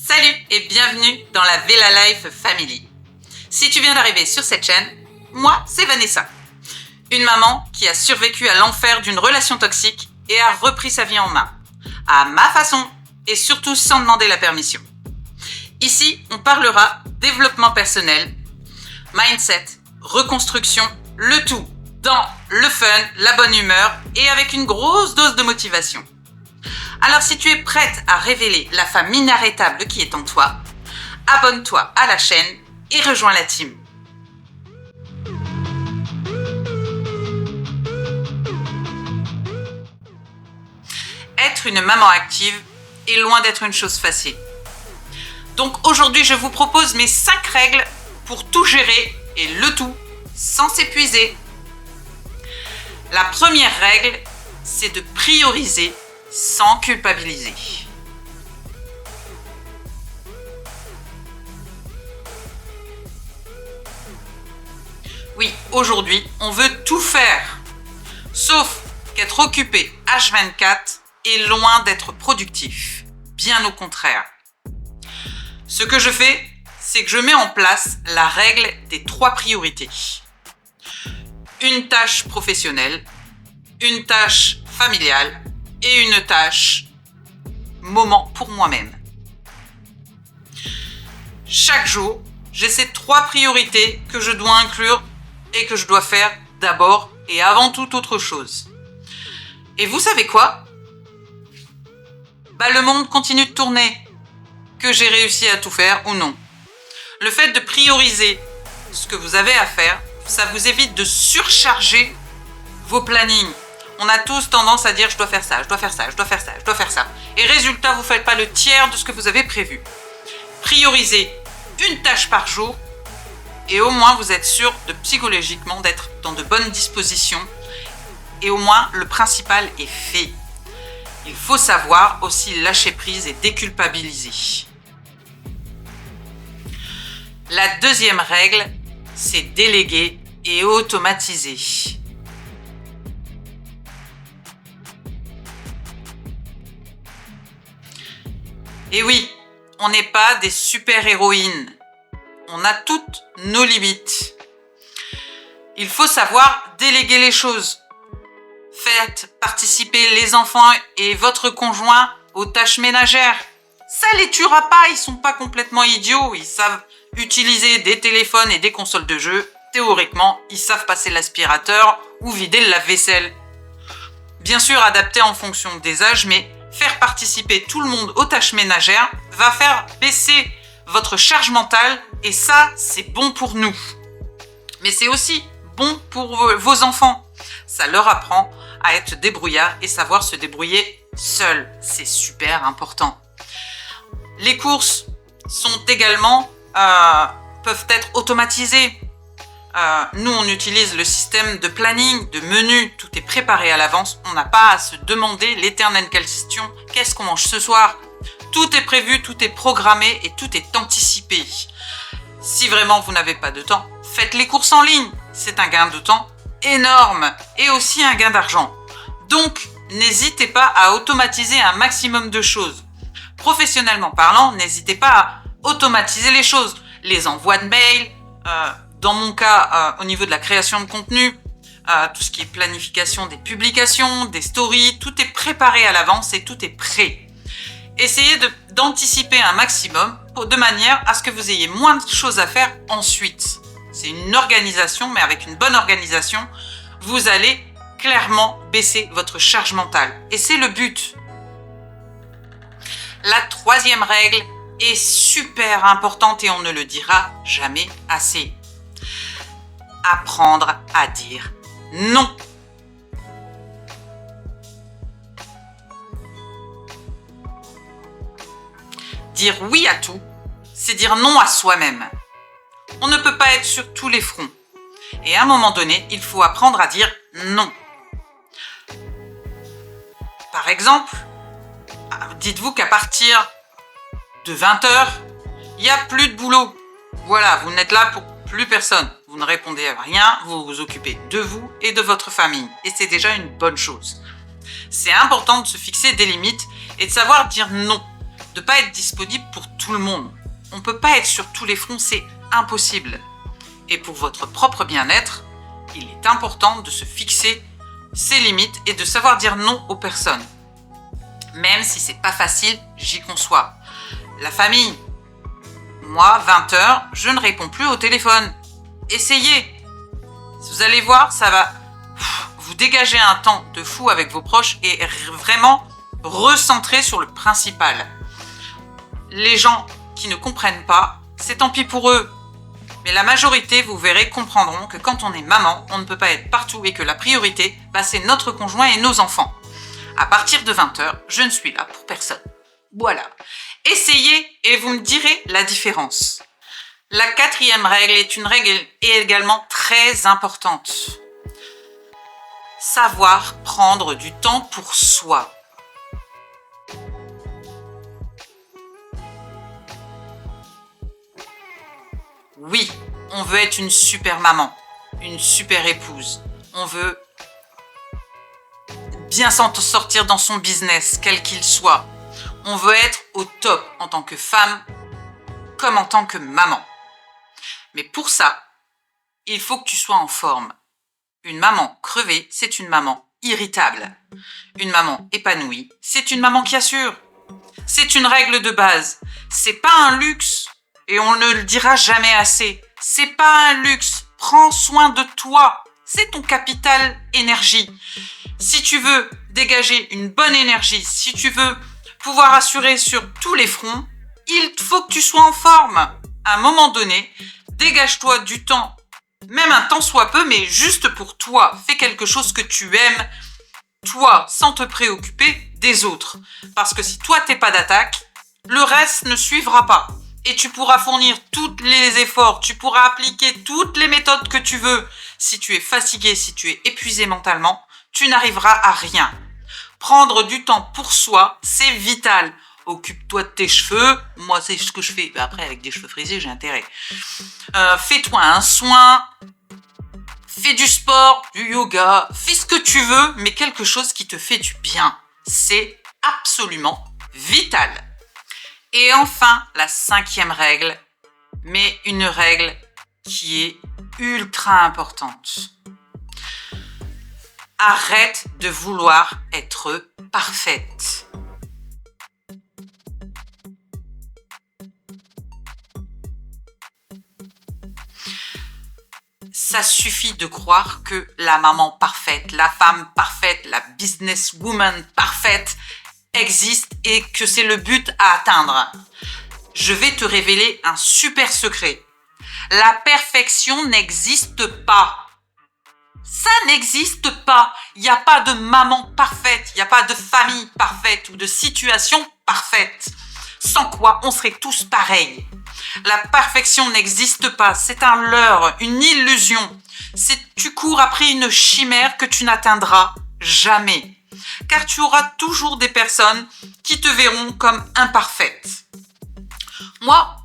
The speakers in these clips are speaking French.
Salut et bienvenue dans la Vela Life Family. Si tu viens d'arriver sur cette chaîne, moi c'est Vanessa. Une maman qui a survécu à l'enfer d'une relation toxique et a repris sa vie en main. À ma façon et surtout sans demander la permission. Ici, on parlera développement personnel, mindset, reconstruction, le tout dans le fun, la bonne humeur et avec une grosse dose de motivation. Alors si tu es prête à révéler la femme inarrêtable qui est en toi, abonne-toi à la chaîne et rejoins la team. Être une maman active est loin d'être une chose facile. Donc aujourd'hui, je vous propose mes 5 règles pour tout gérer et le tout sans s'épuiser. La première règle, c'est de prioriser sans culpabiliser. Oui, aujourd'hui, on veut tout faire, sauf qu'être occupé H24 est loin d'être productif. Bien au contraire. Ce que je fais, c'est que je mets en place la règle des 3 priorités. Une tâche professionnelle, une tâche familiale et une tâche moment pour moi-même. Chaque jour, j'ai ces 3 priorités que je dois inclure et que je dois faire d'abord et avant toute autre chose. Et vous savez quoi ? Le monde continue de tourner, que j'ai réussi à tout faire ou non. Le fait de prioriser ce que vous avez à faire, ça vous évite de surcharger vos plannings. On a tous tendance à dire je dois faire ça, je dois faire ça, je dois faire ça, je dois faire ça. Et résultat, vous ne faites pas le tiers de ce que vous avez prévu. Priorisez une tâche par jour et au moins vous êtes sûr de psychologiquement d'être dans de bonnes dispositions et au moins le principal est fait. Il faut savoir aussi lâcher prise et déculpabiliser. La deuxième règle, c'est déléguer et automatiser. Et oui, on n'est pas des super-héroïnes. On a toutes nos limites. Il faut savoir déléguer les choses. Faites participer les enfants et votre conjoint aux tâches ménagères. Ça les tuera pas, ils sont pas complètement idiots. Ils savent utiliser des téléphones et des consoles de jeux. Théoriquement, ils savent passer l'aspirateur ou vider le lave-vaisselle. Bien sûr, adapté en fonction des âges, mais faire participer tout le monde aux tâches ménagères va faire baisser votre charge mentale et ça, c'est bon pour nous. Mais c'est aussi bon pour vos enfants. Ça leur apprend à être débrouillards et savoir se débrouiller seuls. C'est super important. Les courses sont également, peuvent être automatisées. Nous, on utilise le système de planning, de menu, tout est préparé à l'avance. On n'a pas à se demander l'éternelle question, qu'est-ce qu'on mange ce soir ? Tout est prévu, tout est programmé et tout est anticipé. Si vraiment vous n'avez pas de temps, faites les courses en ligne. C'est un gain de temps énorme et aussi un gain d'argent. Donc, n'hésitez pas à automatiser un maximum de choses. Professionnellement parlant, n'hésitez pas à automatiser les choses. Les envois de mails, dans mon cas, au niveau de la création de contenu, tout ce qui est planification des publications, des stories, tout est préparé à l'avance et tout est prêt. Essayez d'anticiper un maximum de manière à ce que vous ayez moins de choses à faire ensuite. C'est une organisation, mais avec une bonne organisation, vous allez clairement baisser votre charge mentale. Et c'est le but. La troisième règle est super importante et on ne le dira jamais assez. Apprendre à dire non. Dire oui à tout, c'est dire non à soi-même. On ne peut pas être sur tous les fronts. Et à un moment donné, il faut apprendre à dire non. Par exemple, dites-vous qu'à partir de 20h, il n'y a plus de boulot. Voilà, vous n'êtes là pour plus personne. Vous ne répondez à rien, vous vous occupez de vous et de votre famille. Et c'est déjà une bonne chose. C'est important de se fixer des limites et de savoir dire non. de ne pas être disponible pour tout le monde. On ne peut pas être sur tous les fronts, c'est impossible. Et pour votre propre bien-être, il est important de se fixer ses limites et de savoir dire non aux personnes. Même si c'est pas facile, j'y conçois. La famille, moi, 20h, je ne réponds plus au téléphone. Essayez. Vous allez voir, ça va vous dégager un temps de fou avec vos proches et vraiment recentrer sur le principal. Les gens qui ne comprennent pas, c'est tant pis pour eux. Mais la majorité, vous verrez, comprendront que quand on est maman, on ne peut pas être partout et que la priorité, c'est notre conjoint et nos enfants. À partir de 20h, je ne suis là pour personne. Voilà. Essayez et vous me direz la différence. La 4e règle est une règle également très importante. Savoir prendre du temps pour soi. Oui, on veut être une super maman, une super épouse. On veut bien s'en sortir dans son business, quel qu'il soit. On veut être au top en tant que femme comme en tant que maman. Mais pour ça, il faut que tu sois en forme. Une maman crevée, c'est une maman irritable. Une maman épanouie, c'est une maman qui assure. C'est une règle de base. C'est pas un luxe et on ne le dira jamais assez. C'est pas un luxe. Prends soin de toi. C'est ton capital énergie. Si tu veux dégager une bonne énergie, si tu veux pouvoir assurer sur tous les fronts, il faut que tu sois en forme. À un moment donné, dégage-toi du temps, même un temps soit peu, mais juste pour toi. Fais quelque chose que tu aimes, toi, sans te préoccuper des autres. Parce que si toi, t'es pas d'attaque, le reste ne suivra pas. Et tu pourras fournir tous les efforts, tu pourras appliquer toutes les méthodes que tu veux. Si tu es fatigué, si tu es épuisé mentalement, tu n'arriveras à rien. Prendre du temps pour soi, c'est vital. Occupe-toi de tes cheveux. Moi, c'est ce que je fais. Après, avec des cheveux frisés, j'ai intérêt. Fais-toi un soin. Fais du sport, du yoga. Fais ce que tu veux, mais quelque chose qui te fait du bien. C'est absolument vital. Et enfin, la 5e règle, mais une règle qui est ultra importante. Arrête de vouloir être parfaite. Ça suffit de croire que la maman parfaite, la femme parfaite, la businesswoman parfaite existe et que c'est le but à atteindre. Je vais te révéler un super secret. La perfection n'existe pas. Ça n'existe pas. Il n'y a pas de maman parfaite, il n'y a pas de famille parfaite ou de situation parfaite. Sans quoi on serait tous pareils. La perfection n'existe pas, c'est un leurre, une illusion. Tu cours après une chimère que tu n'atteindras jamais. Car tu auras toujours des personnes qui te verront comme imparfaite. Moi,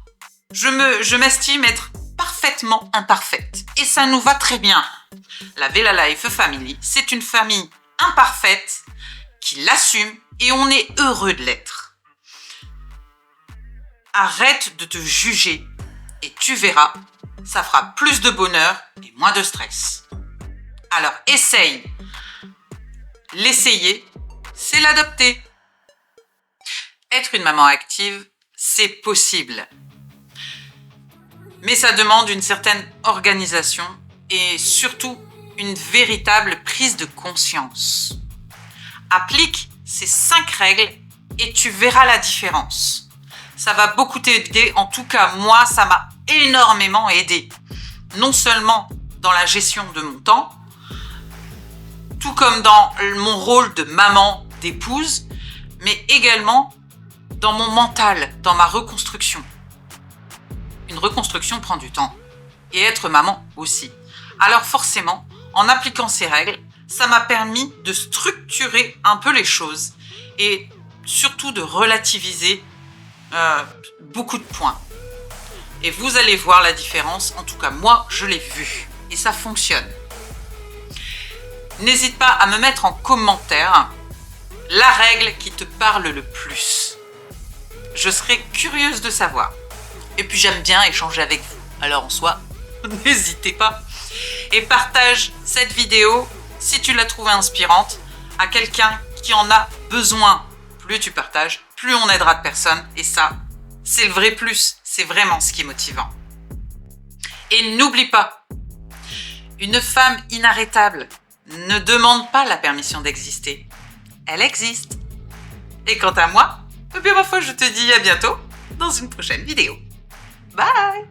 je m'estime être parfaitement imparfaite. Et ça nous va très bien. La Vela Life Family, c'est une famille imparfaite qui l'assume et on est heureux de l'être. Arrête de te juger et tu verras, ça fera plus de bonheur et moins de stress. Alors essaye. L'essayer, c'est l'adopter. Être une maman active, c'est possible. Mais ça demande une certaine organisation et surtout une véritable prise de conscience. Applique ces 5 règles et tu verras la différence. Ça va beaucoup t'aider, en tout cas moi ça m'a énormément aidé. Non seulement dans la gestion de mon temps, tout comme dans mon rôle de maman, d'épouse, mais également dans mon mental, dans ma reconstruction. Une reconstruction prend du temps. Et être maman aussi. Alors forcément, en appliquant ces règles, ça m'a permis de structurer un peu les choses et surtout de relativiser beaucoup de points. Et vous allez voir la différence, en tout cas moi je l'ai vu et ça fonctionne. N'hésite pas à me mettre en commentaire la règle qui te parle le plus. Je serais curieuse de savoir. Et puis j'aime bien échanger avec vous. Alors en soi, n'hésitez pas. Et partage cette vidéo, si tu l'as trouvée inspirante, à quelqu'un qui en a besoin. Plus tu partages, plus on aidera de personnes. Et ça, c'est le vrai plus. C'est vraiment ce qui est motivant. Et n'oublie pas, une femme inarrêtable ne demande pas la permission d'exister. Elle existe. Et quant à moi, eh bien ma foi, je te dis à bientôt dans une prochaine vidéo. Bye!